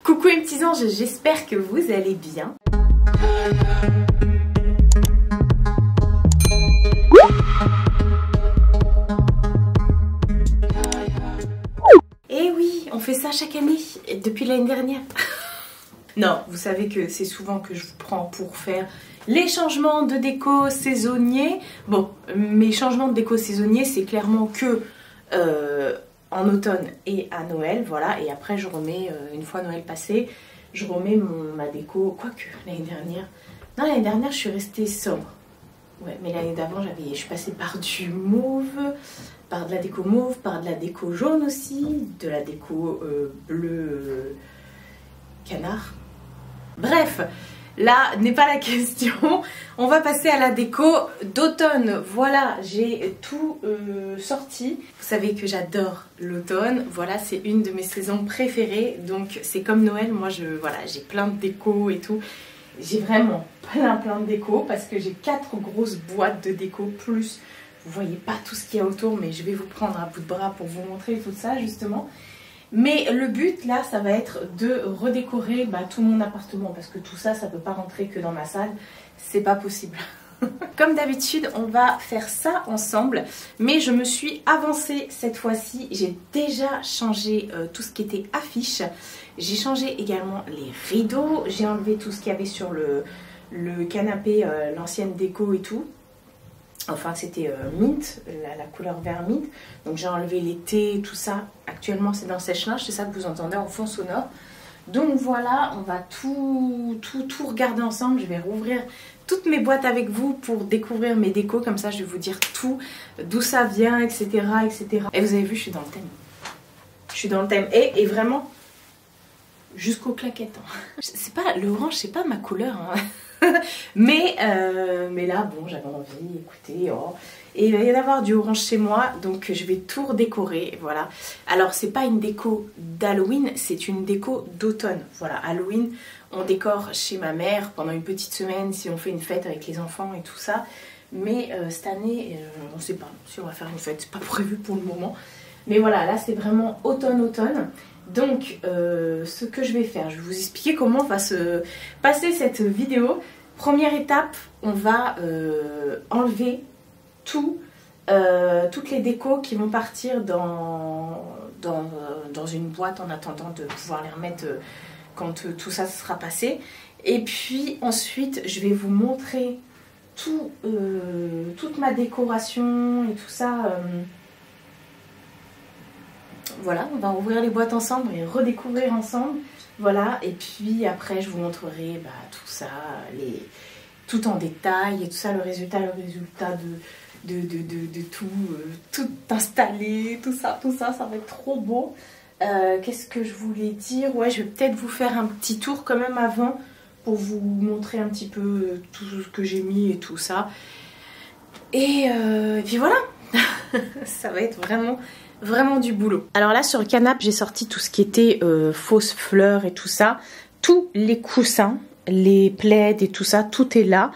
Coucou mes petits anges, j'espère que vous allez bien. Et oui, on fait ça chaque année, depuis l'année dernière. Non, vous savez que c'est souvent que je vous prends pour faire les changements de déco saisonniers. Bon, mes changements de déco saisonniers, c'est clairement que en automne et à Noël, voilà. Et après, je remets, une fois Noël passé, je remets ma déco. Quoique, l'année dernière... Non, l'année dernière, je suis restée sobre. Ouais, mais l'année d'avant, je suis passée par du mauve, par de la déco mauve, par de la déco jaune aussi, de la déco bleu canard. Bref, là n'est pas la question. On va passer à la déco d'automne. Voilà, j'ai tout sorti. Vous savez que j'adore l'automne. Voilà, c'est une de mes saisons préférées. Donc c'est comme Noël, moi voilà, j'ai plein de déco et tout. J'ai vraiment plein de déco parce que j'ai 4 grosses boîtes de déco plus. Vous voyez pas tout ce qu'il y a autour, mais je vais vous prendre à bout de bras pour vous montrer tout ça justement. Mais le but là, ça va être de redécorer tout mon appartement parce que tout ça, ça peut pas rentrer que dans ma salle. C'est pas possible. Comme d'habitude, on va faire ça ensemble. Mais je me suis avancée cette fois-ci. J'ai déjà changé tout ce qui était affiche. J'ai changé également les rideaux. J'ai enlevé tout ce qu'il y avait sur le canapé, l'ancienne déco et tout. Enfin, c'était mint, la couleur vert mint. Donc j'ai enlevé les thés, tout ça. Actuellement, c'est dans le sèche-linge. C'est ça que vous entendez en fond sonore. Donc voilà, on va tout regarder ensemble. Je vais rouvrir toutes mes boîtes avec vous pour découvrir mes décos. Comme ça, je vais vous dire tout, d'où ça vient, etc., etc. Et vous avez vu, je suis dans le thème. Je suis dans le thème. Et vraiment, jusqu'aux claquettes. C'est pas, le orange, c'est pas ma couleur. Mais là, bon, j'avais envie, écoutez, oh. Et il va y avoir du orange chez moi, donc je vais tout redécorer, voilà. Alors, c'est pas une déco d'Halloween, c'est une déco d'automne. Voilà, Halloween, on décore chez ma mère pendant une petite semaine, si on fait une fête avec les enfants et tout ça. Mais cette année, on sait pas si on va faire une fête, c'est pas prévu pour le moment. Mais voilà, là, c'est vraiment automne-automne. Donc, ce que je vais faire, je vais vous expliquer comment va se passer cette vidéo. Première étape, on va enlever toutes les décos qui vont partir dans une boîte en attendant de pouvoir les remettre quand tout ça sera passé. Et puis ensuite, je vais vous montrer toute ma décoration et tout ça. Voilà, on va ouvrir les boîtes ensemble et redécouvrir ensemble. Voilà, et puis après je vous montrerai tout ça, tout en détail et tout ça, le résultat de tout installé, tout ça, ça va être trop beau. Qu'est-ce que je voulais dire? Ouais, je vais peut-être vous faire un petit tour quand même avant pour vous montrer un petit peu tout ce que j'ai mis et tout ça. Et puis voilà, ça va être vraiment du boulot. Alors là sur le canapé j'ai sorti tout ce qui était fausses fleurs et tout ça. Tous les coussins, les plaids et tout ça, tout est là.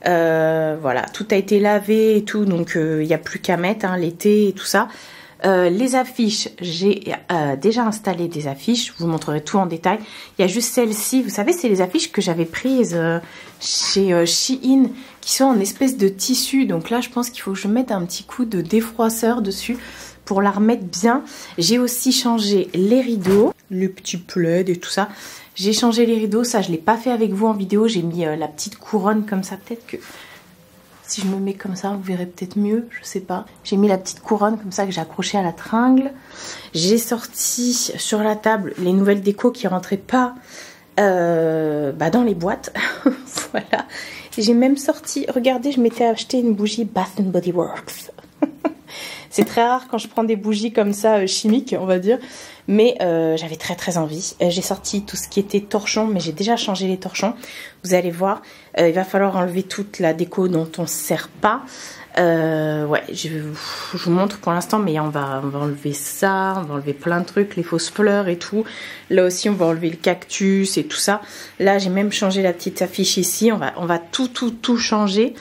Voilà, tout a été lavé et tout, donc il n'y a plus qu'à mettre les thés et tout ça. Les affiches, j'ai déjà installé des affiches, je vous montrerai tout en détail. Il y a juste celle-ci, vous savez, c'est les affiches que j'avais prises chez Shein, qui sont en espèce de tissu. Donc là je pense qu'il faut que je mette un petit coup de défroisseur dessus pour la remettre bien. J'ai aussi changé les rideaux, le petit plaid et tout ça. J'ai changé les rideaux, ça je ne l'ai pas fait avec vous en vidéo. J'ai mis la petite couronne comme ça, peut-être que si je me mets comme ça, vous verrez peut-être mieux, je sais pas. J'ai mis la petite couronne comme ça que j'ai accrochée à la tringle. J'ai sorti sur la table les nouvelles décos qui rentraient pas dans les boîtes. Voilà. J'ai même sorti, regardez, je m'étais acheté une bougie Bath & Body Works. C'est très rare quand je prends des bougies comme ça, chimiques, on va dire. Mais j'avais très envie. J'ai sorti tout ce qui était torchon, mais j'ai déjà changé les torchons. Vous allez voir, il va falloir enlever toute la déco dont on ne se sert pas. Ouais, je vous montre pour l'instant, mais on va enlever ça, on va enlever plein de trucs, les fausses fleurs et tout. Là aussi, on va enlever le cactus et tout ça. Là, j'ai même changé la petite affiche ici. On va tout changer.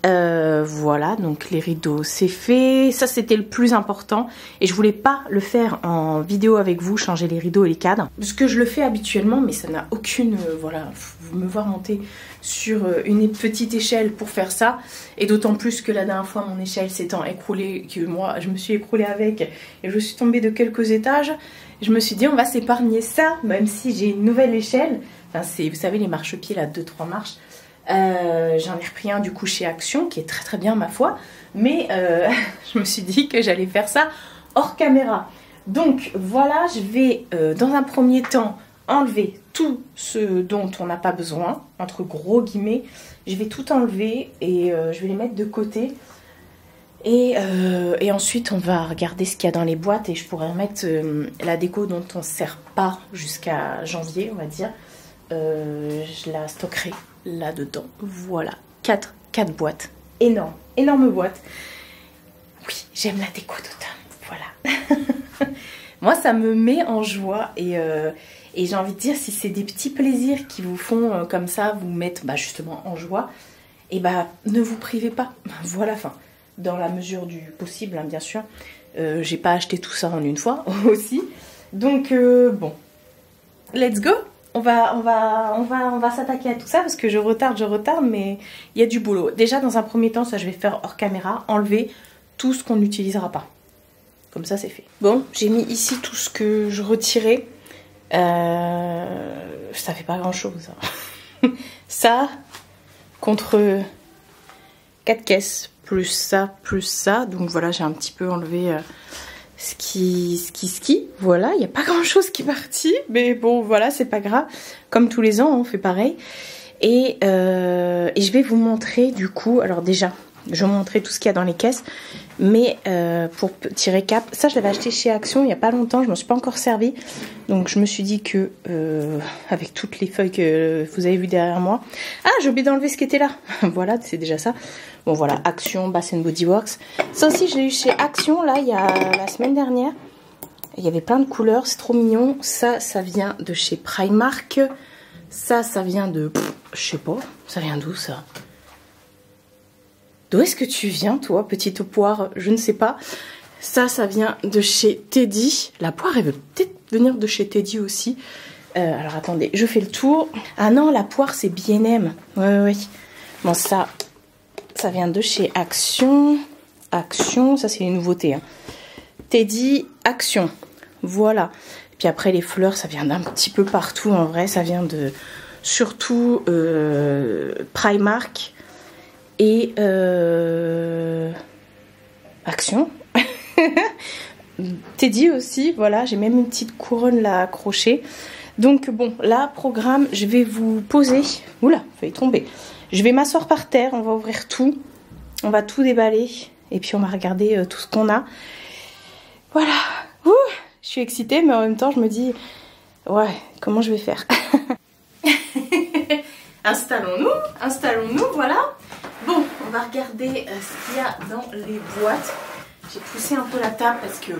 Voilà, donc les rideaux c'est fait. Ça c'était le plus important et je voulais pas le faire en vidéo avec vous, changer les rideaux et les cadres. Parce que je le fais habituellement mais ça n'a aucune... voilà, vous me voir monter sur une petite échelle pour faire ça. Et d'autant plus que la dernière fois mon échelle s'étant écroulée, que moi je me suis écroulée avec et je suis tombée de quelques étages. Je me suis dit on va s'épargner ça, même si j'ai une nouvelle échelle. Enfin c'est, vous savez les marchepieds là, 2-3 marches. J'en ai repris un du coup chez Action qui est très très bien ma foi, mais je me suis dit que j'allais faire ça hors caméra. Donc voilà, je vais dans un premier temps enlever tout ce dont on n'a pas besoin, entre gros guillemets. Je vais tout enlever et je vais les mettre de côté. Et ensuite on va regarder ce qu'il y a dans les boîtes et je pourrais remettre la déco dont on ne sert pas jusqu'à janvier on va dire. Je la stockerai là-dedans. Voilà, 4 boîtes. Énorme, énorme boîte. Oui, j'aime la déco d'automne. Voilà. Moi, ça me met en joie et j'ai envie de dire, si c'est des petits plaisirs qui vous font comme ça, vous mettre justement en joie, et ne vous privez pas. Voilà, enfin, dans la mesure du possible, hein, bien sûr. J'ai pas acheté tout ça en une fois aussi. Donc, bon, let's go! On va s'attaquer à tout ça parce que je retarde, mais il y a du boulot. Déjà, dans un premier temps, ça je vais faire hors caméra, enlever tout ce qu'on n'utilisera pas. Comme ça, c'est fait. Bon, j'ai mis ici tout ce que je retirais. Ça fait pas grand-chose. Hein. Ça, contre 4 caisses, plus ça. Donc voilà, j'ai un petit peu enlevé... ski, voilà, il n'y a pas grand chose qui est parti, mais bon voilà, c'est pas grave, comme tous les ans on fait pareil. Et je vais vous montrer du coup, alors déjà je vais vous montrer tout ce qu'il y a dans les caisses, mais pour petit récap, ça je l'avais acheté chez Action il n'y a pas longtemps, je ne m'en suis pas encore servi, donc je me suis dit que avec toutes les feuilles que vous avez vues derrière moi, ah j'ai oublié d'enlever ce qui était là, voilà c'est déjà ça. Bon voilà, Action, Bath & Body Works. Ça aussi, je l'ai eu chez Action, là, il y a la semaine dernière. Il y avait plein de couleurs, c'est trop mignon. Ça vient de chez Primark. Ça vient de... je sais pas, ça vient d'où, ça? D'où est-ce que tu viens, toi, petite poire? Je ne sais pas. Ça vient de chez Teddy. La poire, elle veut peut-être venir de chez Teddy aussi. Alors, attendez, je fais le tour. Ah non, la poire, c'est B&M. Ouais. Bon, ça vient de chez Action. Action, ça c'est une nouveauté. Hein. Teddy, Action. Voilà. Puis après les fleurs, ça vient d'un petit peu partout en vrai. Ça vient de surtout Primark et Action. Teddy aussi, voilà. J'ai même une petite couronne là accrochée. Donc bon, là, programme, je vais vous poser. Oula, failli tomber. Je vais m'asseoir par terre, on va ouvrir tout, on va tout déballer et puis on va regarder tout ce qu'on a. Voilà, ouh, je suis excitée mais en même temps je me dis, ouais, comment je vais faire? Installons-nous, voilà. Bon, on va regarder ce qu'il y a dans les boîtes. J'ai poussé un peu la table parce que,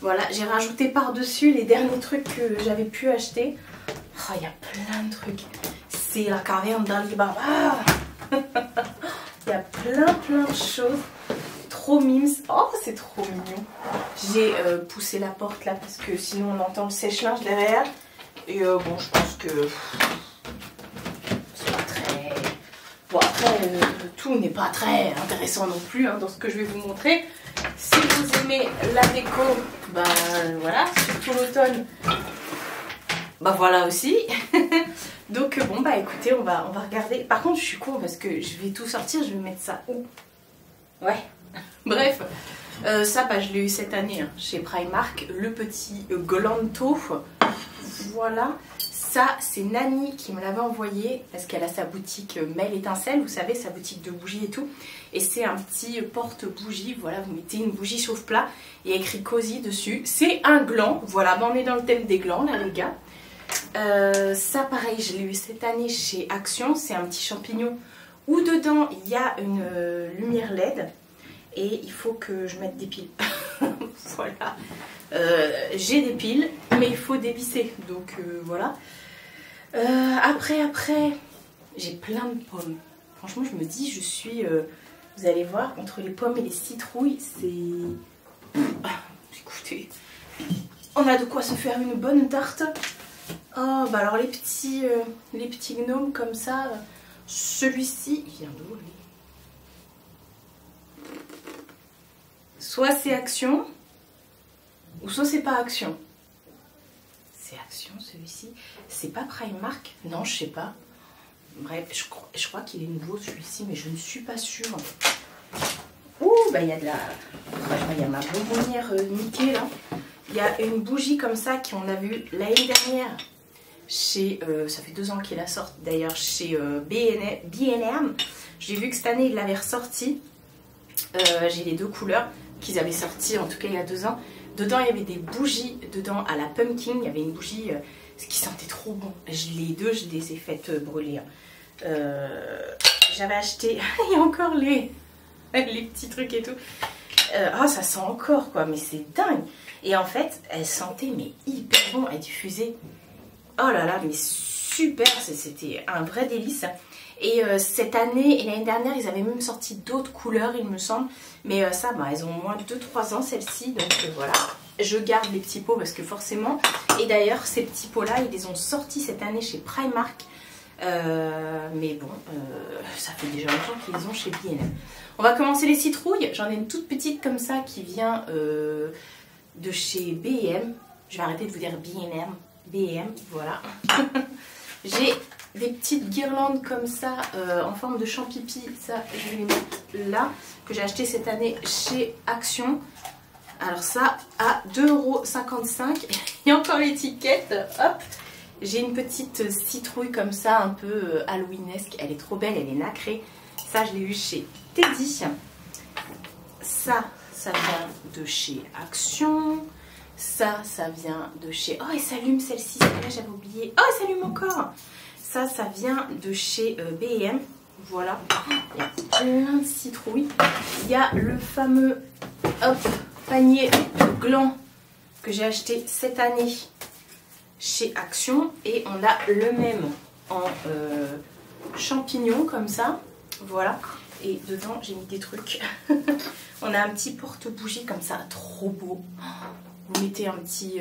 voilà, j'ai rajouté par-dessus les derniers trucs que j'avais pu acheter. Oh, il y a plein de trucs. C'est la caverne d'Alibaba. Il y a plein de choses. Trop mimes. Oh, c'est trop mignon. J'ai poussé la porte là parce que sinon on entend le sèche-linge derrière. Et bon, je pense que c'est pas très... Bon, après, tout n'est pas très intéressant non plus hein, dans ce que je vais vous montrer. Si vous aimez la déco, voilà, surtout l'automne, voilà aussi. Donc bon écoutez, on va regarder. Par contre je suis con parce que je vais tout sortir, je vais mettre ça où? Ouais. Bref, ça je l'ai eu cette année hein, chez Primark, le petit Glanto. Voilà. Ça c'est Nani qui me l'avait envoyé parce qu'elle a sa boutique Mail Étincelle, vous savez, sa boutique de bougies et tout. Et c'est un petit porte-bougie, voilà, vous mettez une bougie chauffe-plat et écrit Cozy dessus. C'est un gland, voilà, on est dans le thème des glands là les gars. Ça pareil, je l'ai eu cette année chez Action, c'est un petit champignon où dedans il y a une lumière LED et il faut que je mette des piles. Voilà, j'ai des piles mais il faut dévisser, donc voilà. Après j'ai plein de pommes, Franchement, je me dis, je suis... vous allez voir, entre les pommes et les citrouilles, c'est... Ah, écoutez, on a de quoi se faire une bonne tarte. Oh, bah alors les petits gnomes comme ça, celui-ci, il vient d'où lui? Soit c'est Action, ou soit c'est pas Action. C'est Action celui-ci. C'est pas Primark? Non, je sais pas. Bref, je crois qu'il est nouveau celui-ci, mais je ne suis pas sûre. Ouh, bah il y a de la... Franchement, il y a ma bonbonnière Mickey là. Il y a une bougie comme ça qu'on a vue l'année dernière chez... ça fait 2 ans qu'il la sort d'ailleurs chez B&M. J'ai vu que cette année, ils l'avaient ressorti. J'ai les 2 couleurs qu'ils avaient sorti, en tout cas il y a 2 ans. Dedans, il y avait des bougies. Dedans, à la pumpkin, il y avait une bougie qui sentait trop bon. Les 2, je les ai faites brûler. J'avais acheté... il y a encore les petits trucs et tout. Oh, ça sent encore quoi, mais c'est dingue. Et en fait, elle sentait mais hyper bon. Elle diffusait... Oh là là, mais super. C'était un vrai délice. Et cette année et l'année dernière, ils avaient même sorti d'autres couleurs, il me semble. Mais ça, bah, elles ont au moins 2-3 ans, celles-ci. Donc voilà, je garde les petits pots parce que forcément... Et d'ailleurs, ces petits pots-là, ils les ont sortis cette année chez Primark. Mais bon, ça fait déjà longtemps qu'ils les ont chez B&M. On va commencer les citrouilles. J'en ai une toute petite comme ça qui vient de chez B&M. Je vais arrêter de vous dire B&M. B&M, voilà. J'ai... des petites guirlandes comme ça en forme de champipi, ça je vais les mettre là, que j'ai acheté cette année chez Action. Alors ça à 2,55 €. Il y a encore l'étiquette, hop. J'ai une petite citrouille comme ça, un peu halloweenesque, elle est trop belle, elle est nacrée. Ça je l'ai eu chez Teddy. Ça vient de chez Action. Ça vient de chez... Oh, elle s'allume celle-ci, celle-là j'avais oublié. Oh, elle s'allume encore. Ça vient de chez B&M. Voilà. Il y a plein de citrouilles. Il y a le fameux panier gland que j'ai acheté cette année chez Action. Et on a le même en champignons comme ça. Voilà. Et dedans, j'ai mis des trucs. On a un petit porte-bougie comme ça. Trop beau. Vous mettez un petit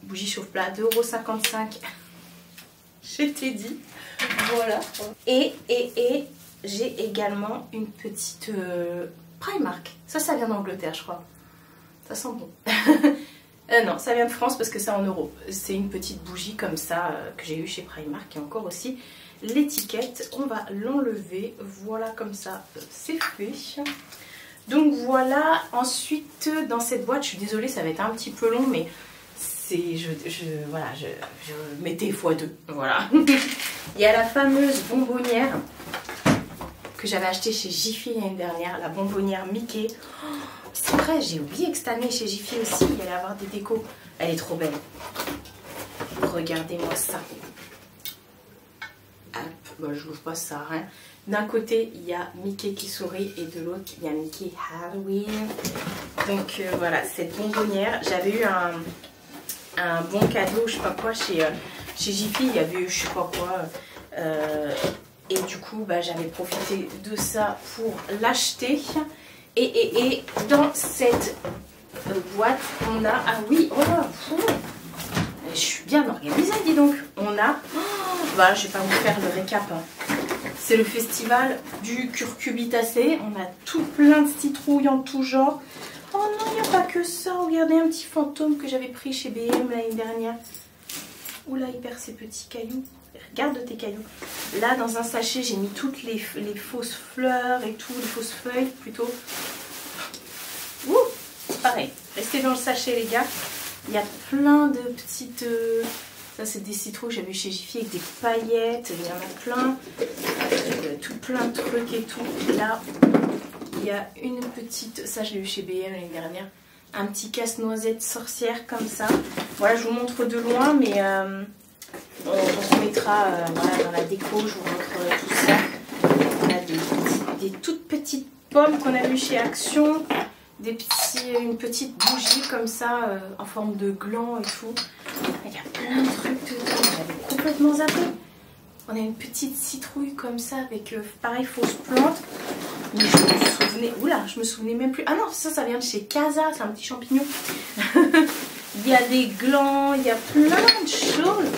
bougie chauffe-plat. 2,55 €. Chez Teddy, voilà. Et j'ai également une petite Primark. Ça vient d'Angleterre, je crois. Ça sent bon. Non, ça vient de France parce que c'est en euros. C'est une petite bougie comme ça que j'ai eue chez Primark. Et encore aussi l'étiquette. On va l'enlever. Voilà, comme ça, c'est fait. Donc voilà. Ensuite, dans cette boîte, je suis désolée, ça va être un petit peu long, mais... Voilà, je mettais x2, voilà. Il y a la fameuse bonbonnière que j'avais achetée chez Jiffy l'année dernière, la bonbonnière Mickey. Oh, c'est vrai, j'ai oublié que cette année chez Jiffy aussi, il y allait avoir des décos. Elle est trop belle. Regardez-moi ça. Hop, bah, je l'ouvre pas, ça sert à rien. D'un côté, il y a Mickey qui sourit et de l'autre, il y a Mickey Halloween. Donc voilà, cette bonbonnière, j'avais eu un bon cadeau, je sais pas quoi, chez Jiffy, il y avait eu je sais pas quoi. Et du coup, bah, j'avais profité de ça pour l'acheter. Et dans cette boîte, on a... Ah oui, oh là, je suis bien organisée, dis donc. On a... Oh, voilà, je vais pas vous faire le récap. Hein. C'est le festival du curcubitacé. On a tout plein de citrouilles en tout genre. Oh non, il n'y a pas que ça. Regardez un petit fantôme que j'avais pris chez B&M l'année dernière. Oula, il perd ses petits cailloux. Regarde tes cailloux. Là, dans un sachet, j'ai mis toutes les fausses fleurs et tout, les fausses feuilles plutôt. Ouh, pareil. Restez dans le sachet, les gars. Il y a plein de petites... Ça, c'est des citrouilles que j'avais eu chez Jiffy avec des paillettes. Il y en a plein. Tout plein de trucs et tout. Là... Il y a une petite, ça je l'ai eu chez B&M l'année dernière, un petit casse-noisette sorcière comme ça. Voilà, je vous montre de loin, mais on se mettra voilà, dans la déco, je vous montrerai tout ça. On a des toutes petites pommes qu'on a vues chez Action, une petite bougie comme ça, en forme de gland et tout. Il y a plein de trucs dedans, j'avais complètement zappé. On a une petite citrouille comme ça avec pareil fausse plante. Mais je me souvenais, oula, je me souvenais même plus. Ah non, ça vient de chez Casa, c'est un petit champignon. Il y a des glands, il y a plein de choses.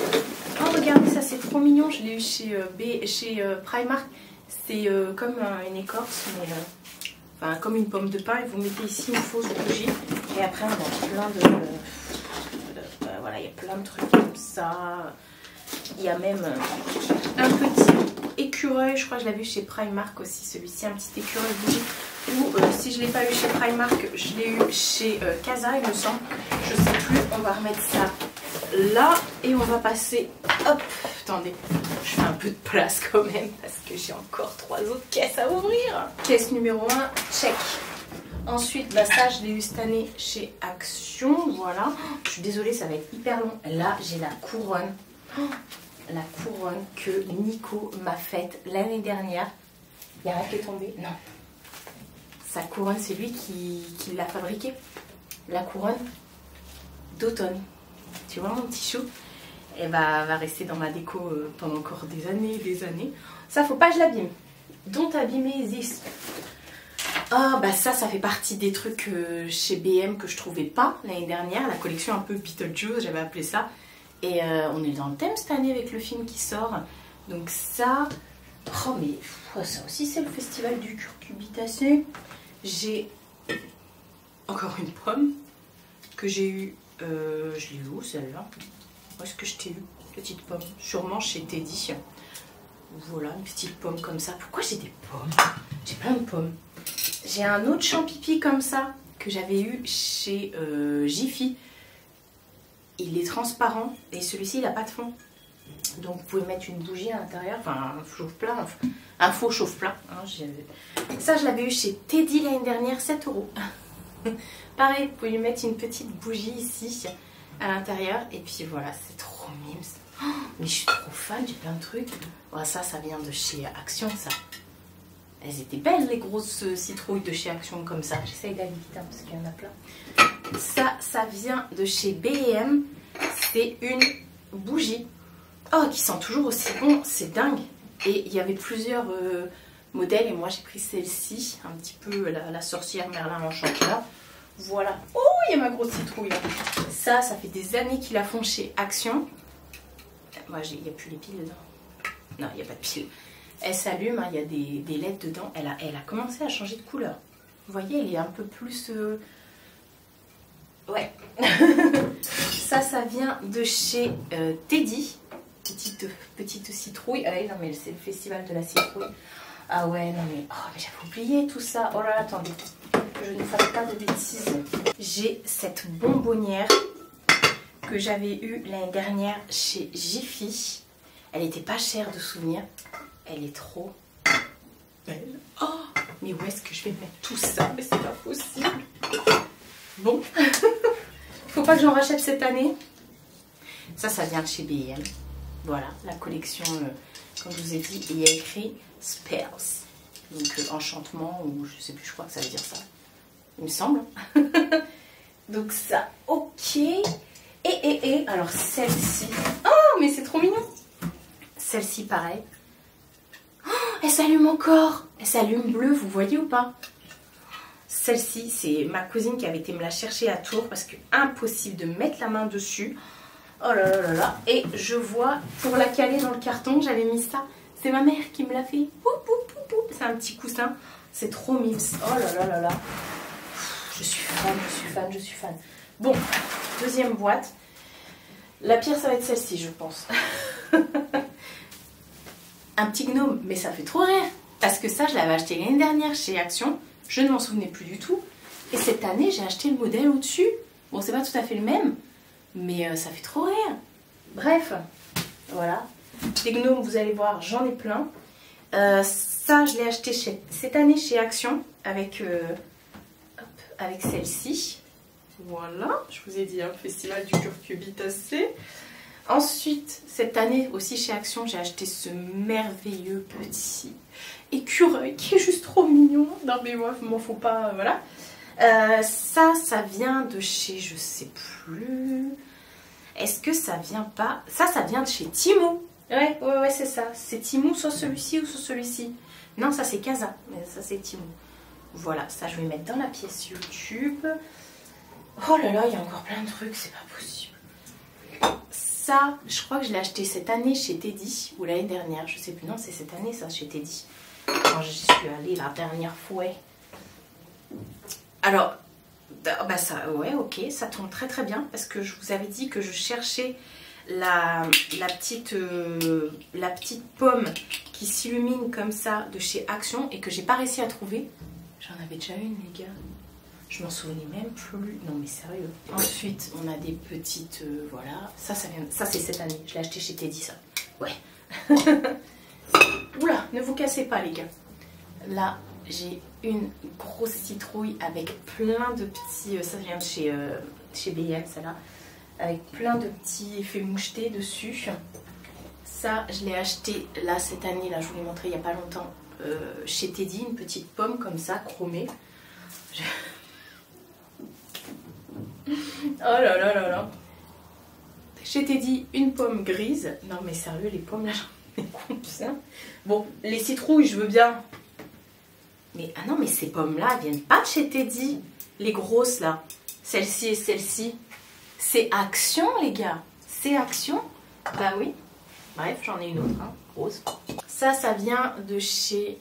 Oh regardez, ça c'est trop mignon. Je l'ai eu chez Primark. C'est comme une écorce, mais enfin comme une pomme de pin. Et vous mettez ici une fausse bougie. Et après on a plein de voilà, il y a plein de trucs comme ça. Il y a même un petit écureuil, je crois que je l'ai vu chez Primark aussi, celui-ci, un petit écureuil bougie. Ou si je ne l'ai pas eu chez Primark, je l'ai eu chez Casa, il me semble. Je ne sais plus, on va remettre ça là et on va passer, hop, attendez, je fais un peu de place quand même parce que j'ai encore 3 autres caisses à ouvrir. Caisse numéro 1, check. Ensuite, bah ça, je l'ai eu cette année chez Action, voilà. Je suis désolée, ça va être hyper long. Là, j'ai la couronne. La couronne que Nico m'a faite l'année dernière. Il n'y a rien qui est tombé, non. Sa couronne, c'est lui qui l'a fabriquée. La couronne d'automne. Tu vois mon petit chou? Elle va rester dans ma déco pendant encore des années et des années. Ça, faut pas que je l'abîme. Don't abîmer this. Ah bah ça fait partie des trucs chez BM que je trouvais pas l'année dernière. La collection un peu Beetlejuice, j'avais appelé ça. Et on est dans le thème cette année avec le film qui sort. Donc ça... Oh mais ça aussi c'est le festival du curcubitacé. J'ai encore une pomme que j'ai eue... je l'ai eu où celle-là? Où est-ce que je t'ai eu? Petite pomme. Sûrement chez Teddy. Voilà, une petite pomme comme ça. Pourquoi j'ai des pommes? J'ai plein de pommes. J'ai un autre champipi comme ça que j'avais eu chez Jiffy. Il est transparent et celui-ci il n'a pas de fond. Donc vous pouvez mettre une bougie à l'intérieur, enfin un chauffe-plat, un faux chauffe-plat. Hein, ça je l'avais eu chez Teddy l'année dernière, 7 €. Pareil, vous pouvez lui mettre une petite bougie ici à l'intérieur. Et puis voilà, c'est trop mimes. Oh, mais je suis trop fan, j'ai plein de trucs. Oh, ça vient de chez Action ça. Elles étaient belles les grosses citrouilles de chez Action comme ça. J'essaye d'aller vite hein, parce qu'il y en a plein. Ça vient de chez B&M. C'est une bougie. Oh, qui sent toujours aussi bon. C'est dingue. Et il y avait plusieurs modèles. Et moi, j'ai pris celle-ci. Un petit peu la sorcière Merlin l'Enchanteur. Voilà. Oh, il y a ma grosse citrouille là. Ça fait des années qu'ils la font chez Action. Moi, il n'y a plus les piles dedans. Non, il n'y a pas de piles. Elle s'allume, hein, il y a des LED dedans. Elle a commencé à changer de couleur. Vous voyez, elle est un peu plus... Ouais. ça vient de chez Teddy. Petite citrouille. Ah ouais, non mais c'est le festival de la citrouille. Ah ouais, non mais... Oh, mais j'avais oublié tout ça. Oh là là, attendez. Que je ne fasse pas de bêtises. J'ai cette bonbonnière que j'avais eue l'année dernière chez Jiffy. Elle était pas chère de souvenir. Elle est trop belle. Oh, mais où est-ce que je vais mettre tout ça? Mais c'est pas possible. Bon. Faut pas que j'en rachète cette année. Ça vient de chez B&M. Voilà, la collection, comme je vous ai dit, il y a écrit Spells. Donc enchantement, ou je sais plus, je crois que ça veut dire ça. Il me semble. Donc ça, ok. Et alors celle-ci. Oh, mais c'est trop mignon. Celle-ci, pareil. Oh, elle s'allume encore. Elle s'allume bleue, vous voyez ou pas? Celle-ci, c'est ma cousine qui avait été me la chercher à Tours parce que impossible de mettre la main dessus. Oh là là là là. Et je vois, pour la caler dans le carton, j'avais mis ça. C'est ma mère qui me l'a fait. C'est un petit coussin. C'est trop mimes. Oh là là là là. Je suis fan. Bon, deuxième boîte. La pire, ça va être celle-ci, je pense. Un petit gnome, mais ça fait trop rire. Parce que ça, je l'avais acheté l'année dernière chez Action. Je ne m'en souvenais plus du tout. Et cette année, j'ai acheté le modèle au-dessus. Bon, c'est pas tout à fait le même, mais ça fait trop rire. Bref, voilà. Des gnomes, vous allez voir, j'en ai plein. Ça, je l'ai acheté cette année chez Action avec celle-ci. Voilà, je vous ai dit, un festival du curcubitacé. Ensuite, cette année aussi chez Action, j'ai acheté ce merveilleux petit écureuil qui est juste trop mignon. Non mais moi, m'en faut pas, voilà. Ça vient de chez, je sais plus. Est-ce que ça vient pas... Ça vient de chez Timo. Ouais, c'est ça. C'est Temu, soit celui-ci ou soit celui-ci. Non, ça c'est Casa, mais ça c'est Temu. Voilà, ça je vais mettre dans la pièce YouTube. Oh là là, il y a encore plein de trucs, c'est pas possible. Ça, je crois que je l'ai acheté cette année chez Teddy, ou l'année dernière, je sais plus. Non, c'est cette année ça, chez Teddy. Quand j'y suis allée la dernière fois. Alors, bah ça, ouais, ok, ça tombe très très bien, parce que je vous avais dit que je cherchais la petite pomme qui s'illumine comme ça de chez Action et que j'ai pas réussi à trouver. J'en avais déjà une, les gars. Je m'en souvenais même plus. Non mais sérieux. Ensuite, on a des petites... voilà. Ça c'est cette année. Je l'ai acheté chez Teddy, ça. Ouais. Oula, ne vous cassez pas, les gars. Là, j'ai une grosse citrouille avec plein de petits... ça vient de chez BM, celle-là. Avec plein de petits effets mouchetés dessus. Ça, je l'ai acheté là cette année. Là, je vous l'ai montré il n'y a pas longtemps. Chez Teddy, une petite pomme comme ça, chromée. Oh là là là là. Chez Teddy, une pomme grise. Non mais sérieux, les pommes là, j'en ai combien? Bon, les citrouilles, je veux bien. Mais ah non, mais ces pommes là, elles viennent pas de chez Teddy. Les grosses là. Celle-ci et celle-ci. C'est Action, les gars. C'est Action. Bah oui. Bref, j'en ai une autre, hein, rose. Ça vient de chez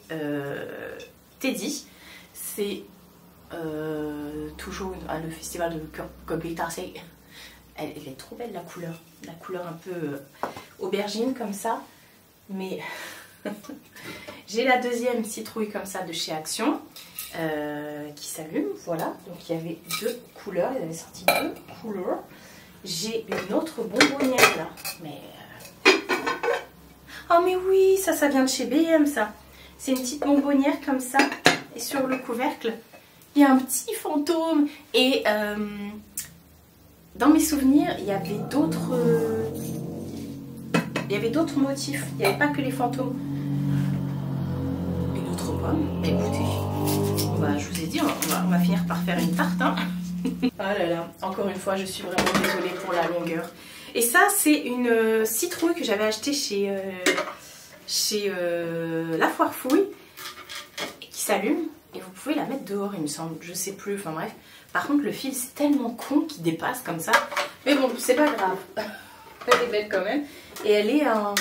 Teddy. C'est toujours le festival de Cobbly-Tarsay. Elle est trop belle, la couleur un peu aubergine comme ça. Mais j'ai la deuxième citrouille comme ça de chez Action qui s'allume. Voilà, donc il y avait deux couleurs, ils avaient sorti deux couleurs. J'ai une autre bonbonnière là, mais oh mais oui, ça vient de chez BM, ça. C'est une petite bonbonnière comme ça, et sur le couvercle il y a un petit fantôme. Et dans mes souvenirs, il y avait d'autres motifs. Il n'y avait pas que les fantômes. Une autre pomme. Écoutez, bah, je vous ai dit, on va finir par faire une tarte. Hein. Oh là là, encore une fois, je suis vraiment désolée pour la longueur. Et ça, c'est une citrouille que j'avais achetée chez La Foire Fouille, qui s'allume. Et vous pouvez la mettre dehors, il me semble. Je sais plus, enfin bref. Par contre, le fil, c'est tellement con qu'il dépasse comme ça. Mais bon, c'est pas grave. Elle est belle quand même. Et elle est en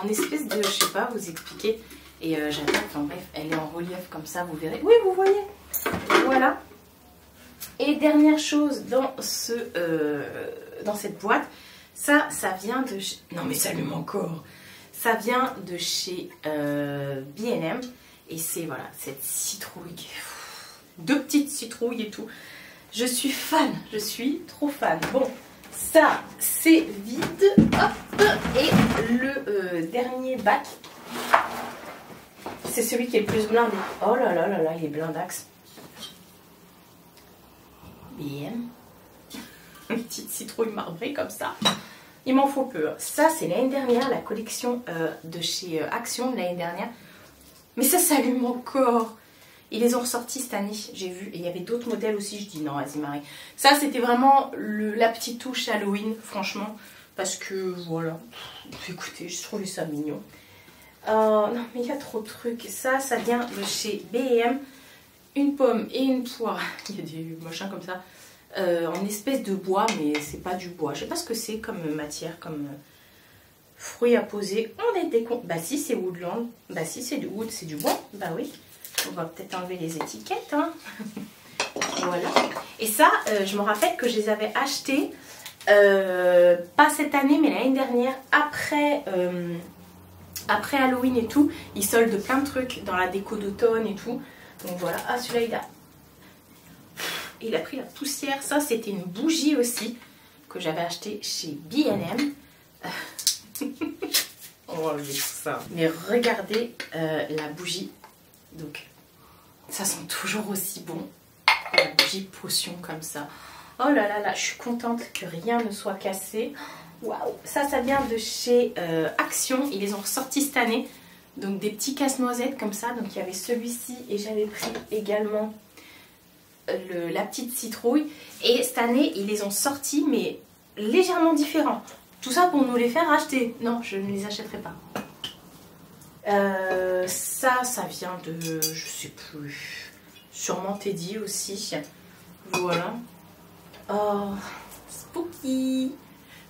espèce de, je sais pas, vous expliquer. Et j'adore, enfin bref, elle est en relief comme ça, vous verrez. Oui, vous voyez. Voilà. Et dernière chose dans cette boîte, ça vient de chez... Non mais ça allume encore. Ça vient de chez B&M. Et c'est voilà, cette citrouille. Deux petites citrouilles et tout. Je suis fan, je suis trop fan. Bon, ça c'est vide. Hop. Et le dernier bac, c'est celui qui est le plus blindé. Oh là là là là, il est blindax. BM. Une petite citrouille marbrée comme ça. Il m'en faut peu. Ça c'est l'année dernière, la collection de chez Action de l'année dernière. Mais ça s'allume encore. Ils les ont ressortis cette année, j'ai vu. Et il y avait d'autres modèles aussi. Je dis non, vas-y Marie. Ça, c'était vraiment la petite touche Halloween, franchement. Parce que, voilà. Écoutez, je trouvais ça mignon. Non, mais il y a trop de trucs. Ça vient de chez B&M. Une pomme et une poire. Il y a des machins comme ça. En espèce de bois, mais c'est pas du bois. Je sais pas ce que c'est comme matière, comme... fruits à poser, on est décon... Bah si, c'est Woodland. Bah si, c'est du wood, c'est du bois. Bah oui. On va peut-être enlever les étiquettes. Hein. Voilà. Et ça, je me rappelle que je les avais achetés, pas cette année, mais l'année dernière, après Halloween et tout. Ils soldent plein de trucs dans la déco d'automne et tout. Donc voilà. Ah, celui-là, il a pris la poussière. Ça, c'était une bougie aussi, que j'avais acheté chez B&M. On va enlever tout ça. Mais regardez la bougie. Donc, ça sent toujours aussi bon. La bougie potion comme ça. Oh là là là, je suis contente que rien ne soit cassé. Waouh. Ça vient de chez Action. Ils les ont ressortis cette année. Donc des petits casse-noisettes comme ça. Donc il y avait celui-ci et j'avais pris également la petite citrouille. Et cette année, ils les ont sortis mais légèrement différents. Tout ça pour nous les faire acheter. Non, je ne les achèterai pas. Ça vient de... je sais plus. Sûrement Teddy aussi. Voilà. Oh, spooky.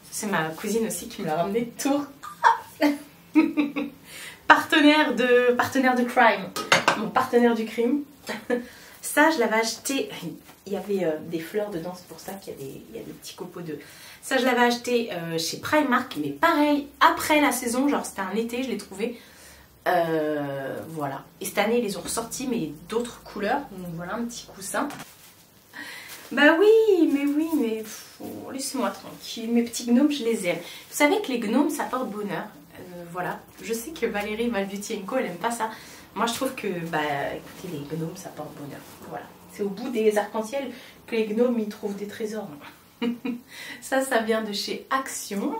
C'est ma cousine aussi qui me l'a ramené de Tours. partenaire de crime. Mon partenaire du crime. Ça, je l'avais acheté. Il y avait des fleurs dedans, c'est pour ça qu'il y a des petits copeaux de... Ça, je l'avais acheté chez Primark, mais pareil, après la saison, genre c'était un été, je l'ai trouvé. Voilà. Et cette année, ils les ont ressortis, mais d'autres couleurs. Donc voilà, un petit coussin. Bah oui, mais laissez-moi tranquille. Mes petits gnomes, je les aime. Vous savez que les gnomes, ça porte bonheur. Voilà. Je sais que Valérie Malbeauty & Co, elle aime pas ça. Moi, je trouve que, bah, écoutez, les gnomes, ça porte bonheur. Voilà. C'est au bout des arcs-en-ciel que les gnomes, ils trouvent des trésors. Ça vient de chez Action.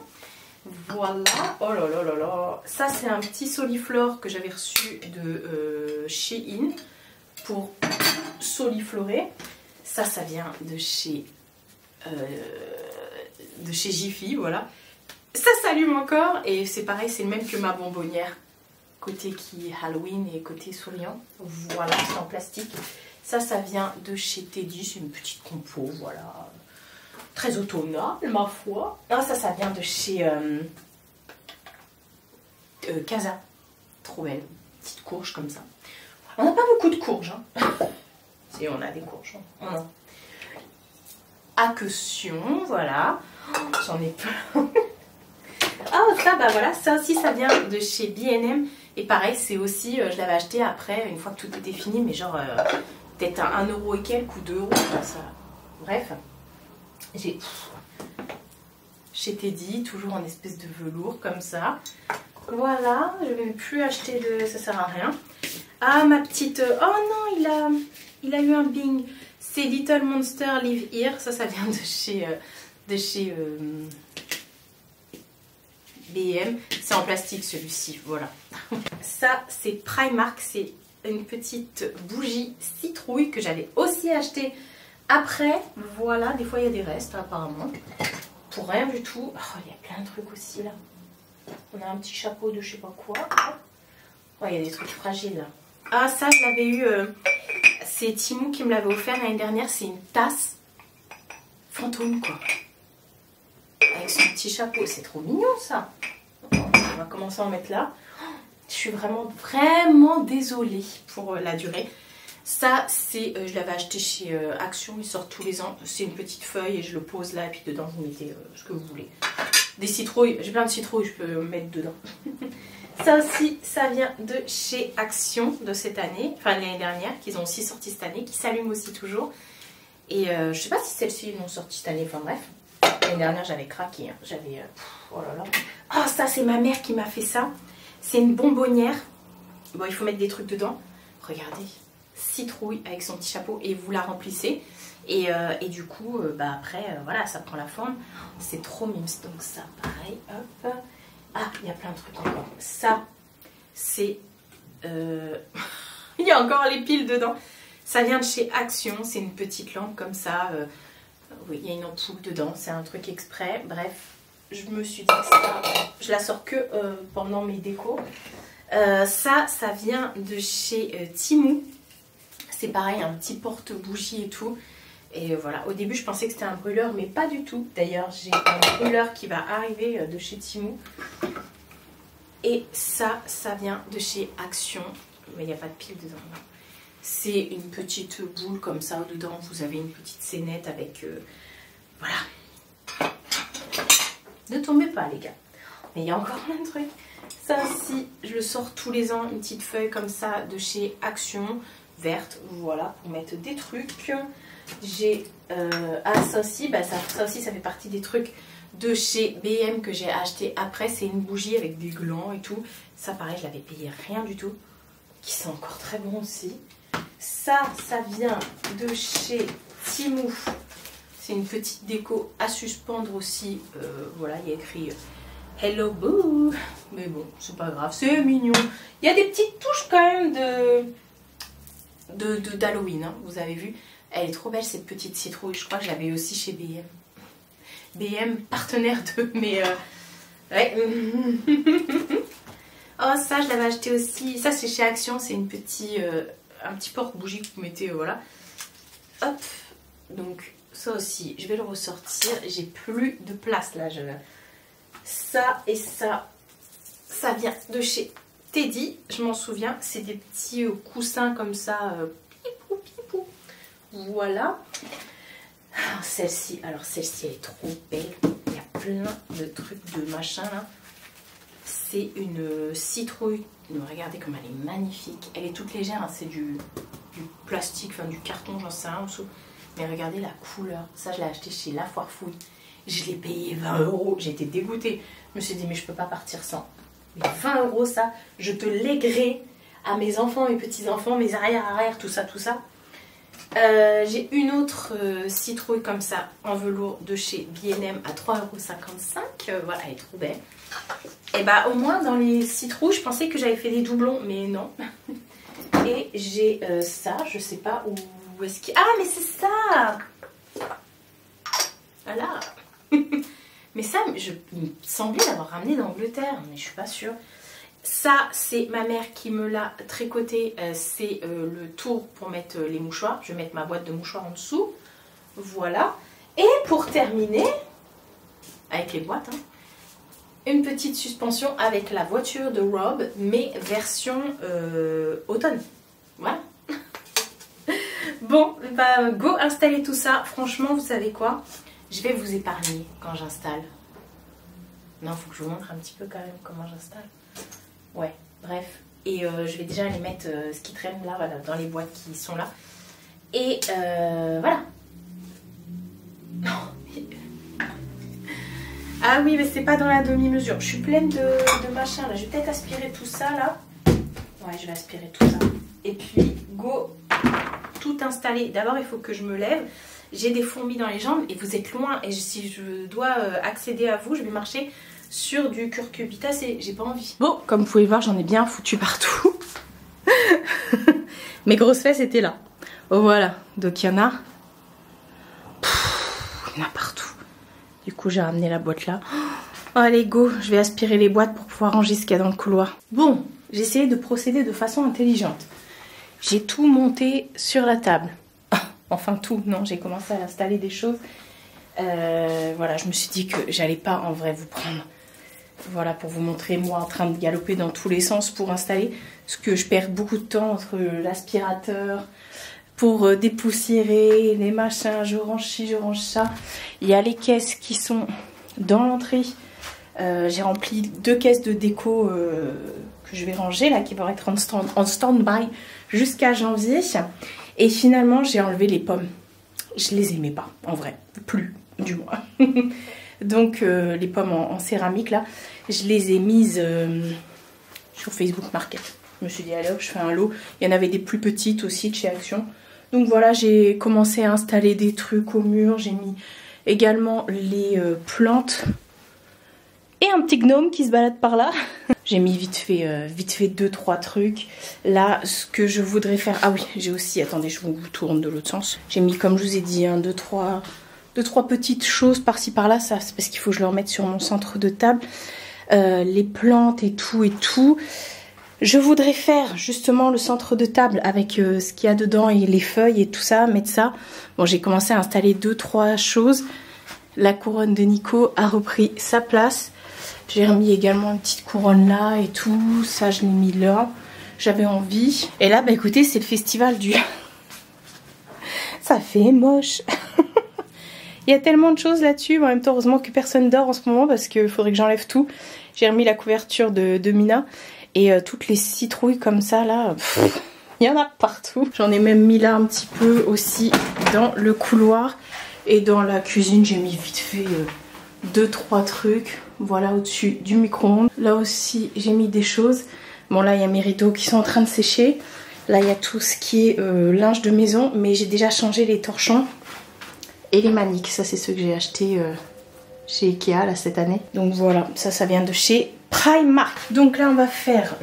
Voilà. Oh là là là là. Ça, c'est un petit soliflore que j'avais reçu de Shein pour soliflorer. Ça vient de chez Jiffy, voilà. Ça s'allume encore et c'est pareil, c'est le même que ma bonbonnière. Côté qui est Halloween et côté souriant. Voilà, c'est en plastique. Ça vient de chez Teddy, c'est une petite compo, voilà. Très automnale, ma foi. Ah, ça vient de chez Casa. Trop belle. Petite courge comme ça. On n'a pas beaucoup de courges, hein. Si, on a des courges. On a. Action, voilà. J'en ai plein. Ah, ça, bah voilà, ça aussi, ça vient de chez B&M. Et pareil, c'est aussi, je l'avais acheté après, une fois que tout était fini, mais genre, peut-être 1 euro et quelques ou 2 euros. Ça. Bref, j'ai chez Teddy, toujours en espèce de velours comme ça. Voilà, je vais plus acheter de... ça sert à rien. Ah, ma petite... oh non, il a eu un bing. C'est Little Monster Live Here. Ça vient de chez B&M. C'est en plastique celui-ci, voilà. Ça, c'est Primark. C'est une petite bougie citrouille que j'avais aussi acheté après. Voilà, des fois il y a des restes apparemment. Pour rien du tout. Oh, il y a plein de trucs aussi là. On a un petit chapeau de je sais pas quoi. Oh, il y a des trucs fragiles là. Ah, ça, je l'avais eu... c'est Timou qui me l'avait offert l'année dernière. C'est une tasse fantôme, quoi. Avec son petit chapeau. C'est trop mignon, ça. On va commencer à en mettre là. Je suis vraiment désolée pour la durée. Ça, c'est... je l'avais acheté chez Action. Ils sortent tous les ans. C'est une petite feuille et je le pose là. Et puis dedans, vous mettez ce que vous voulez. Des citrouilles. J'ai plein de citrouilles, je peux mettre dedans. Ça aussi, ça vient de chez Action de cette année, enfin l'année dernière, qu'ils ont aussi sorti cette année, qui s'allument aussi toujours. Et je sais pas si celles-ci l'ont sorti cette année, enfin bref. L'année dernière, j'avais craqué, hein. J'avais... oh là là. Oh, ça, c'est ma mère qui m'a fait ça. C'est une bonbonnière. Bon, il faut mettre des trucs dedans. Regardez, citrouille avec son petit chapeau et vous la remplissez. Et du coup, bah après, voilà, ça prend la forme. C'est trop mimes. Donc ça, pareil, hop. Ah, il y a plein de trucs encore. Ça, c'est... il y a encore les piles dedans. Ça vient de chez Action. C'est une petite lampe comme ça. Oui, il y a une ampoule dedans. C'est un truc exprès. Bref, je me suis dit que ça... je la sors que pendant mes décos. Ça vient de chez Timou. C'est pareil, un petit porte-bougie et tout. Et voilà, au début je pensais que c'était un brûleur, mais pas du tout. D'ailleurs, j'ai un brûleur qui va arriver de chez Timou. Et ça vient de chez Action. Mais il n'y a pas de pile dedans. C'est une petite boule comme ça. Dedans, vous avez une petite scénette avec... voilà. Ne tombez pas, les gars. Mais il y a encore plein de trucs. Ça aussi, je le sors tous les ans. Une petite feuille comme ça de chez Action. Verte, voilà, pour mettre des trucs. J'ai ça aussi, bah ça aussi ça fait partie des trucs de chez B&M que j'ai acheté après. C'est une bougie avec des glands et tout. Ça pareil, je l'avais payé rien du tout. Qui sent encore très bon aussi. Ça vient de chez Timou. C'est une petite déco à suspendre aussi. Voilà, il y a écrit Hello Boo. Mais bon, c'est pas grave, c'est mignon. Il y a des petites touches quand même d'Halloween, hein, vous avez vu. Elle est trop belle cette petite citrouille. Je crois que je l'avais aussi chez B&M. B&M, partenaire de Ouais. Oh, ça, je l'avais acheté aussi. Ça, c'est chez Action. C'est une petite, un petit porte-bougie que vous mettez, voilà. Hop. Donc, ça aussi, je vais le ressortir. J'ai plus de place, là. Ça et ça, ça vient de chez Teddy. Je m'en souviens. C'est des petits coussins comme ça. Pipou, pipou. Voilà. Celle-ci, alors celle-ci, elle est trop belle. Il y a plein de trucs, de machin, là. C'est une citrouille. Regardez comme elle est magnifique. Elle est toute légère, hein. C'est du plastique, enfin du carton, j'en sais rien en dessous. Mais regardez la couleur. Ça, je l'ai acheté chez La Foire Fouille. Je l'ai payé 20 €. J'ai été dégoûtée. Je me suis dit, mais je peux pas partir sans. Mais 20 € ça, je te léguerai à mes enfants, mes petits-enfants, mes arrière-arrière, tout ça, tout ça. J'ai une autre citrouille comme ça en velours de chez B&M à 3,55 €. Voilà, elle est trop belle. Et bah au moins dans les citrouilles, je pensais que j'avais fait des doublons, mais non. Et j'ai ça, je sais pas où est-ce qu'il... Ah mais c'est ça. Voilà. Mais ça, il me semblait l'avoir ramené d'Angleterre, mais je suis pas sûre. Ça, c'est ma mère qui me l'a tricoté. C'est le tour pour mettre les mouchoirs. Je vais mettre ma boîte de mouchoirs en dessous. Voilà. Et pour terminer, avec les boîtes, hein, une petite suspension avec la voiture de Rob, mais version automne. Voilà. Bon, bah, go installer tout ça. Franchement, vous savez quoi? Je vais vous épargner quand j'installe. Non, il faut que je vous montre un petit peu quand même comment j'installe. Ouais, bref. Et je vais déjà aller mettre ce qui traîne là, voilà, dans les boîtes qui sont là. Et voilà. Ah oui, mais c'est pas dans la demi-mesure. Je suis pleine de machin là. Je vais peut-être aspirer tout ça là. Ouais, je vais aspirer tout ça. Et puis, go, tout installer. D'abord, il faut que je me lève. J'ai des fourmis dans les jambes et vous êtes loin. Et si je dois accéder à vous, je vais marcher sur du curcubitacé. J'ai pas envie. Bon, comme vous pouvez voir, j'en ai bien foutu partout. Mes grosses fesses étaient là. Oh, voilà. Donc, il y en a. Il y en a partout. Du coup, j'ai ramené la boîte là. Oh, allez, go. Je vais aspirer les boîtes pour pouvoir ranger ce qu'il y a dans le couloir. Bon, j'ai essayé de procéder de façon intelligente. J'ai tout monté sur la table. Enfin tout, non, j'ai commencé à installer des choses. Voilà, je me suis dit que j'allais pas en vrai vous prendre. Voilà, pour vous montrer moi en train de galoper dans tous les sens pour installer. Parce que je perds beaucoup de temps entre l'aspirateur, pour dépoussiérer, les machins, je range ci, je range ça. Il y a les caisses qui sont dans l'entrée. J'ai rempli 2 caisses de déco que je vais ranger là, qui vont être en stand-by jusqu'à janvier. Et finalement, j'ai enlevé les pommes. Je les aimais pas, en vrai. Plus, du moins. Donc, les pommes en céramique, là, je les ai mises sur Facebook Market. Je me suis dit, allez hop, je fais un lot. Il y en avait des plus petites aussi de chez Action. Donc voilà, j'ai commencé à installer des trucs au mur. J'ai mis également les plantes. Et un petit gnome qui se balade par là. J'ai mis vite fait 2-3 trucs. Là, ce que je voudrais faire... Ah oui, j'ai aussi... Attendez, je vous tourne de l'autre sens. J'ai mis, comme je vous ai dit, 2-3 petites choses par-ci par-là. Ça, c'est parce qu'il faut que je le remette sur mon centre de table. Les plantes et tout et tout. Je voudrais faire justement le centre de table avec ce qu'il y a dedans et les feuilles et tout ça, mettre ça. Bon, j'ai commencé à installer 2-3 choses. La couronne de Nico a repris sa place. J'ai remis également une petite couronne là et tout. Ça, je l'ai mis là. J'avais envie. Et là, bah écoutez, c'est le festival du... Ça fait moche. Il y a tellement de choses là-dessus. En même temps, heureusement que personne dort en ce moment parce qu'il faudrait que j'enlève tout. J'ai remis la couverture de Mina. Et toutes les citrouilles comme ça, là, il y en a partout. J'en ai même mis là un petit peu aussi dans le couloir. Et dans la cuisine, j'ai mis vite fait 2-3 trucs. Voilà, au-dessus du micro-ondes. Là aussi, j'ai mis des choses. Bon, là, il y a mes rideaux qui sont en train de sécher. Là, il y a tout ce qui est linge de maison. Mais j'ai déjà changé les torchons et les maniques. Ça, c'est ceux que j'ai achetés chez Ikea, là, cette année. Donc voilà, ça vient de chez Primark. Donc là, on va faire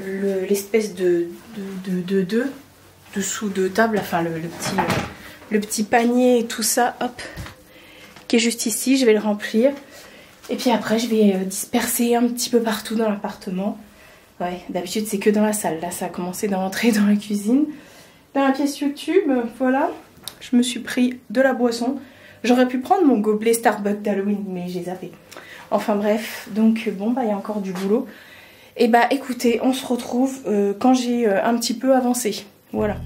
l'espèce de dessous de table. Enfin, le petit panier et tout ça, hop, qui est juste ici. Je vais le remplir. Et puis après, je vais disperser un petit peu partout dans l'appartement. Ouais, d'habitude, c'est que dans la salle. Là, ça a commencé dans l'entrée, dans la cuisine. Dans la pièce YouTube, voilà. Je me suis pris de la boisson. J'aurais pu prendre mon gobelet Starbucks d'Halloween, mais j'ai zappé. Enfin bref, donc bon, bah il y a encore du boulot. Et bah écoutez, on se retrouve quand j'ai un petit peu avancé. Voilà.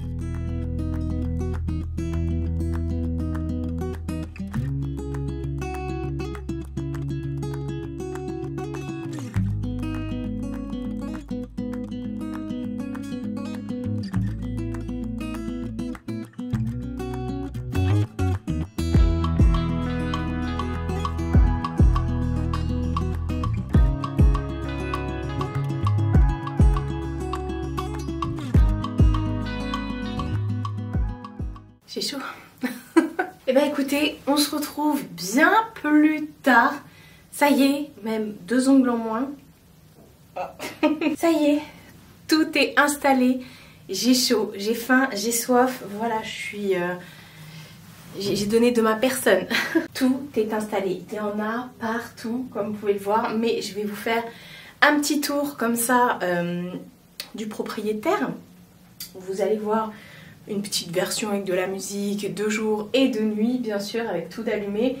J'ai chaud. Et bah écoutez, on se retrouve bien plus tard. Ça y est, même 2 ongles en moins. Ça y est, tout est installé. J'ai chaud, j'ai faim, j'ai soif. Voilà, j'ai donné de ma personne. Tout est installé. Il y en a partout, comme vous pouvez le voir. Mais je vais vous faire un petit tour comme ça du propriétaire. Vous allez voir une petite version avec de la musique de jour et de nuit, bien sûr, avec tout allumé.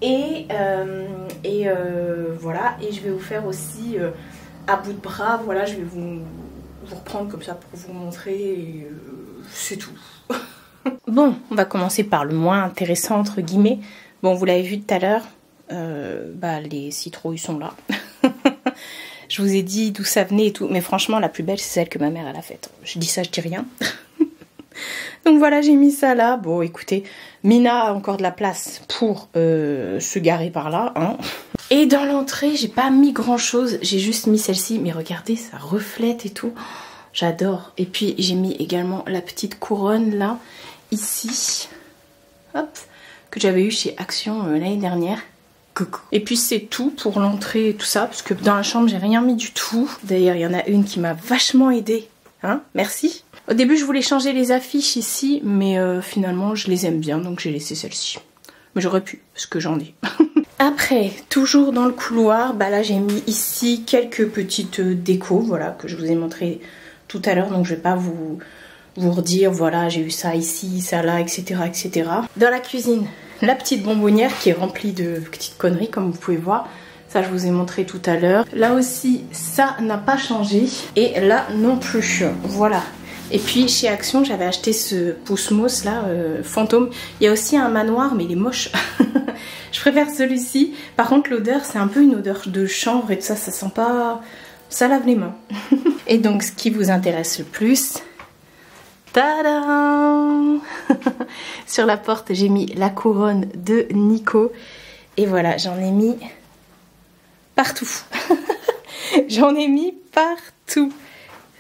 Et voilà, et je vais vous faire aussi à bout de bras, voilà, je vais vous reprendre comme ça pour vous montrer, c'est tout. Bon, on va commencer par le moins intéressant, entre guillemets. Bon, vous l'avez vu tout à l'heure, bah, les citrouilles sont là. Je vous ai dit d'où ça venait et tout, mais franchement, la plus belle, c'est celle que ma mère elle a faite. Je dis ça, je dis rien. Donc voilà, j'ai mis ça là. Bon, écoutez, Mina a encore de la place pour se garer par là. Hein. Et dans l'entrée, j'ai pas mis grand chose. J'ai juste mis celle-ci. Mais regardez, ça reflète et tout. J'adore. Et puis, j'ai mis également la petite couronne là, ici. Hop. Que j'avais eu chez Action l'année dernière. Coucou. Et puis, c'est tout pour l'entrée et tout ça. Parce que dans la chambre, j'ai rien mis du tout. D'ailleurs, il y en a une qui m'a vachement aidée. Hein, merci. Au début, je voulais changer les affiches ici, mais finalement, je les aime bien, donc j'ai laissé celle-ci. Mais j'aurais pu, parce que j'en ai. Après, toujours dans le couloir, bah là, j'ai mis ici quelques petites décos, voilà, que je vous ai montré tout à l'heure, donc je vais pas vous redire, voilà, j'ai eu ça ici, ça là, etc., etc. Dans la cuisine, la petite bonbonnière qui est remplie de petites conneries, comme vous pouvez voir. Ça, je vous ai montré tout à l'heure. Là aussi, ça n'a pas changé. Et là non plus. Voilà. Et puis chez Action, j'avais acheté ce pouce-mousse là, fantôme. Il y a aussi un manoir, mais il est moche. Je préfère celui-ci. Par contre, l'odeur, c'est un peu une odeur de chanvre et tout ça. Ça sent pas... Ça lave les mains. Et donc, ce qui vous intéresse le plus... Tadam. Sur la porte, j'ai mis la couronne de Nico. Et voilà, j'en ai mis partout. J'en ai mis partout.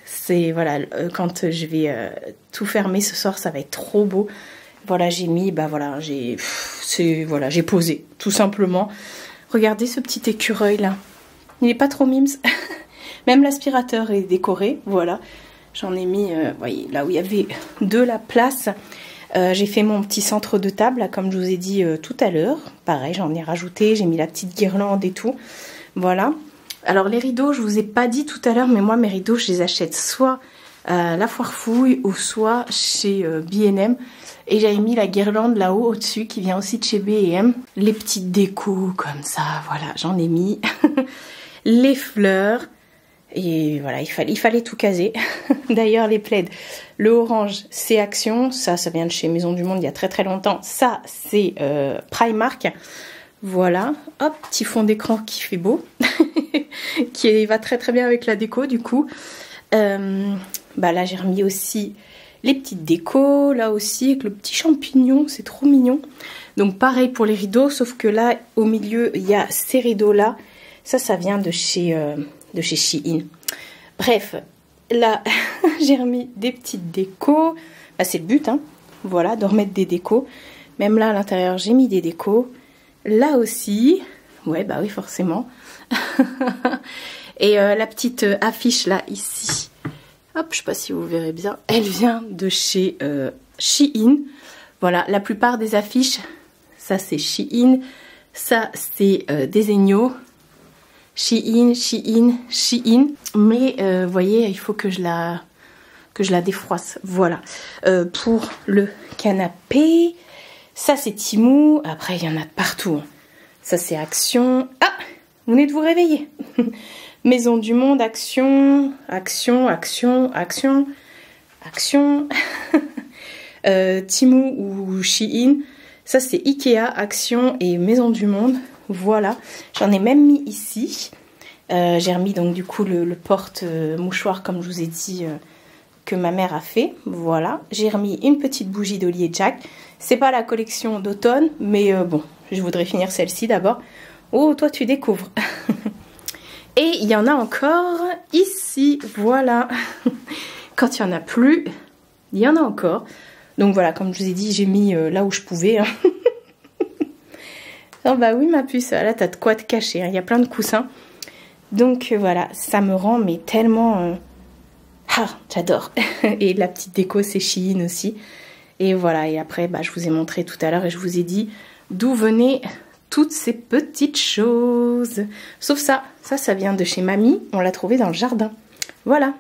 C'est voilà, quand je vais tout fermer ce soir, ça va être trop beau. Voilà, j'ai mis, bah voilà, j'ai posé, tout simplement. Regardez ce petit écureuil là. Il n'est pas trop mimes. Même l'aspirateur est décoré, voilà. J'en ai mis, voyez, là où il y avait de la place. J'ai fait mon petit centre de table, là, comme je vous ai dit tout à l'heure. Pareil, j'en ai rajouté, j'ai mis la petite guirlande et tout. Voilà. Alors les rideaux, je vous ai pas dit tout à l'heure, mais moi mes rideaux, je les achète soit à la Foire Fouille ou soit chez B&M. Et j'avais mis la guirlande là-haut, au-dessus, qui vient aussi de chez B&M. Les petites décos comme ça, voilà, j'en ai mis. Les fleurs. Et voilà, il fallait tout caser. D'ailleurs, les plaids, le orange, c'est Action. Ça vient de chez Maison du Monde il y a très très longtemps. Ça, c'est Primark. Voilà, hop, petit fond d'écran qui fait beau. Qui va très très bien avec la déco du coup. Bah là, j'ai remis aussi les petites décos. Là aussi, avec le petit champignon, c'est trop mignon. Donc pareil pour les rideaux, sauf que là, au milieu, il y a ces rideaux-là. Ça vient de chez Shein. Bref, là, j'ai remis des petites décos. Bah, c'est le but, hein. Voilà, de remettre des décos. Même là, à l'intérieur, j'ai mis des décos. Là aussi. Ouais, bah oui, forcément. Et la petite affiche, là, ici. Hop, je sais pas si vous verrez bien. Elle vient de chez Shein. Voilà, la plupart des affiches, ça c'est Shein. Ça, c'est des Egno. Shein. Mais vous voyez, il faut que je la défroisse. Voilà. Pour le canapé, ça c'est Temu. Après, il y en a de partout. Ça c'est Action. Ah, vous venez de vous réveiller. Maison du Monde, Action. Temu ou Shein. Ça c'est Ikea, Action et Maison du Monde. Voilà. J'en ai même mis ici. J'ai remis donc du coup le porte-mouchoir comme je vous ai dit que ma mère a fait. Voilà. J'ai remis une petite bougie d'Oli & Jack. C'est pas la collection d'automne, mais bon, je voudrais finir celle-ci d'abord. Oh, toi tu découvres. Et il y en a encore ici. Voilà. Quand il n'y en a plus, il y en a encore. Donc voilà, comme je vous ai dit, j'ai mis là où je pouvais. Hein. Oh bah oui ma puce, là t'as de quoi te cacher, hein. Il y a plein de coussins. Donc voilà, ça me rend mais tellement... Ah, j'adore. Et la petite déco c'est Shein aussi. Et voilà, et après bah, je vous ai montré tout à l'heure et je vous ai dit d'où venaient toutes ces petites choses. Sauf ça vient de chez mamie, on l'a trouvé dans le jardin. Voilà.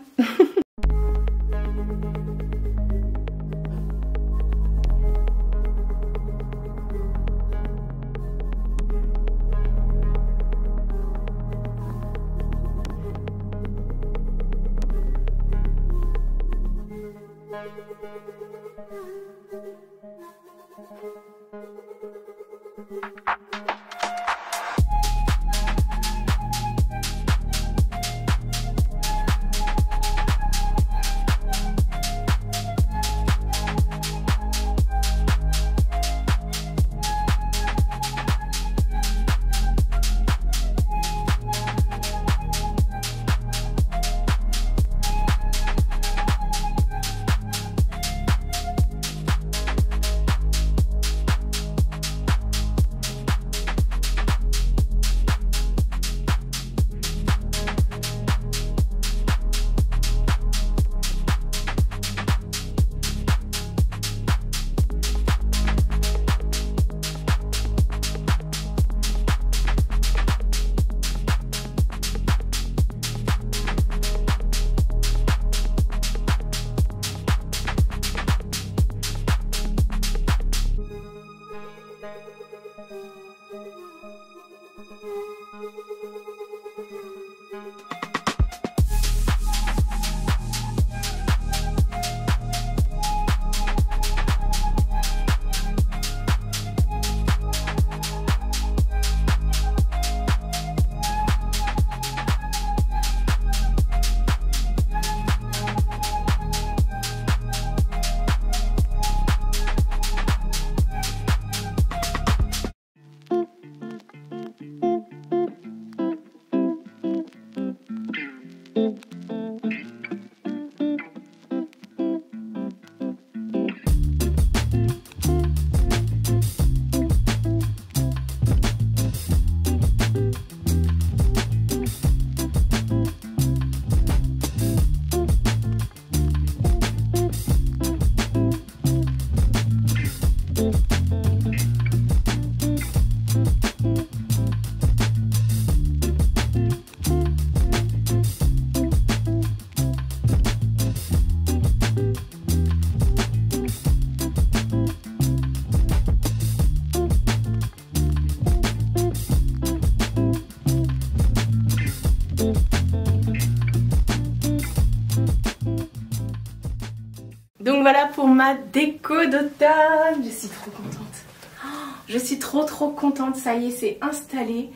Donc voilà pour ma déco d'automne. Je suis trop contente. Oh, je suis trop contente. Ça y est, c'est installé.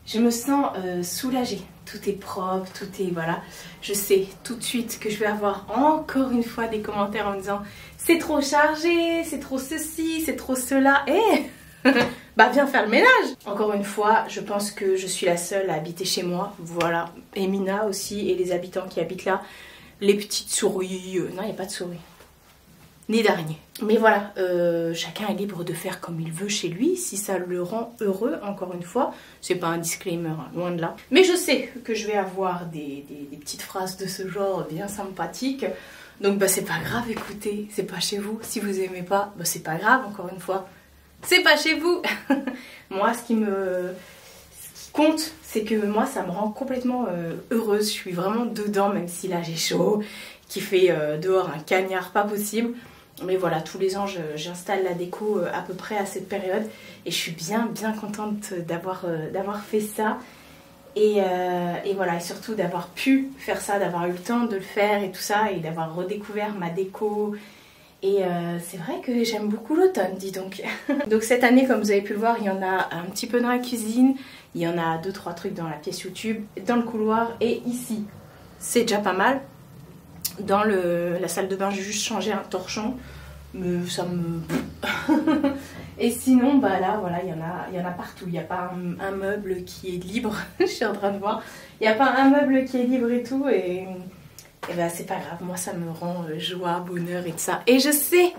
Je me sens soulagée. Tout est propre, tout est... Voilà. Je sais tout de suite que je vais avoir encore une fois des commentaires en me disant c'est trop chargé, c'est trop ceci, c'est trop cela. Et bah viens faire le ménage. Encore une fois, je pense que je suis la seule à habiter chez moi. Voilà. Et Mina aussi, et les habitants qui habitent là. Les petites souris. Non, il n'y a pas de souris. Ni d'araignée. Mais voilà, chacun est libre de faire comme il veut chez lui, si ça le rend heureux, encore une fois. C'est pas un disclaimer, hein, loin de là. Mais je sais que je vais avoir des petites phrases de ce genre bien sympathiques. Donc bah c'est pas grave, écoutez, c'est pas chez vous. Si vous aimez pas, bah c'est pas grave, encore une fois. c'est pas chez vous. Moi, ce qui compte, c'est que moi, ça me rend complètement heureuse. Je suis vraiment dedans, même si là j'ai chaud, qu'il fait dehors un cagnard pas possible. Mais voilà, tous les ans, j'installe la déco à peu près à cette période. Et je suis bien contente d'avoir fait ça. Et voilà, et surtout d'avoir pu faire ça, d'avoir eu le temps de le faire et tout ça. Et d'avoir redécouvert ma déco. Et c'est vrai que j'aime beaucoup l'automne, dis donc. Donc cette année, comme vous avez pu le voir, il y en a un petit peu dans la cuisine. Il y en a 2-3 trucs dans la pièce YouTube, dans le couloir et ici. C'est déjà pas mal. Dans la salle de bain, j'ai juste changé un torchon, mais ça me... Et sinon, bah là, voilà, il y en a partout. Il n'y a pas un meuble qui est libre, je suis en train de voir. Il n'y a pas un meuble qui est libre et tout, et bah c'est pas grave. Moi, ça me rend joie, bonheur et tout ça. Et je sais,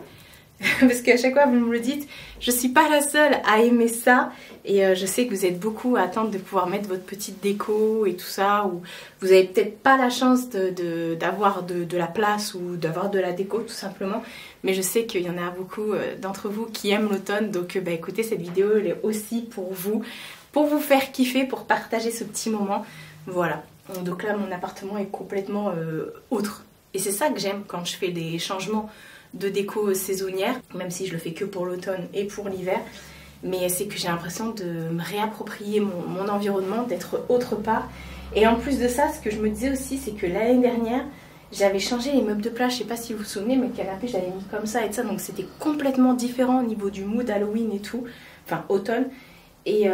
parce qu'à chaque fois vous me le dites, je suis pas la seule à aimer ça. Et je sais que vous êtes beaucoup à attendre de pouvoir mettre votre petite déco et tout ça, ou vous avez peut-être pas la chance d'avoir de la place ou d'avoir de la déco tout simplement. Mais je sais qu'il y en a beaucoup d'entre vous qui aiment l'automne, donc bah écoutez, cette vidéo elle est aussi pour vous faire kiffer, pour partager ce petit moment. Voilà, donc là mon appartement est complètement autre. Et c'est ça que j'aime quand je fais des changements de déco saisonnière, même si je le fais que pour l'automne et pour l'hiver. Mais c'est que j'ai l'impression de me réapproprier mon environnement, d'être autre part. Et en plus de ça, ce que je me disais aussi, c'est que l'année dernière, j'avais changé les meubles de place. Je sais pas si vous vous souvenez, mais le canapé, j'avais mis comme ça et tout ça. Donc c'était complètement différent au niveau du mood Halloween et tout. Enfin, automne. Et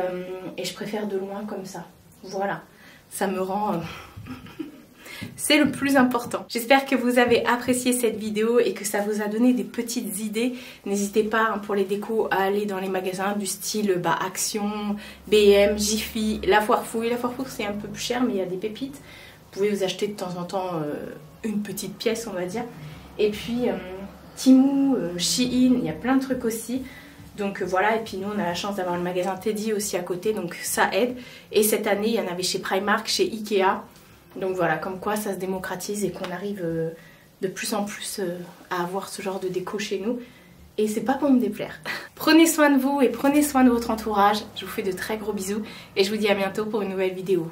je préfère de loin comme ça. Voilà. Ça me rend... C'est le plus important. J'espère que vous avez apprécié cette vidéo et que ça vous a donné des petites idées. N'hésitez pas hein, pour les décos à aller dans les magasins du style Action, B&M, Jiffy, La Foire Fouille. La Foire Fouille c'est un peu plus cher mais il y a des pépites. Vous pouvez vous acheter de temps en temps une petite pièce on va dire. Et puis Temu, Shein, il y a plein de trucs aussi. Donc voilà, et puis nous on a la chance d'avoir le magasin Teddy aussi à côté, donc ça aide. Et cette année il y en avait chez Primark, chez Ikea. Donc voilà, comme quoi ça se démocratise et qu'on arrive de plus en plus à avoir ce genre de déco chez nous. Et c'est pas pour me déplaire. Prenez soin de vous et prenez soin de votre entourage. Je vous fais de très gros bisous et je vous dis à bientôt pour une nouvelle vidéo.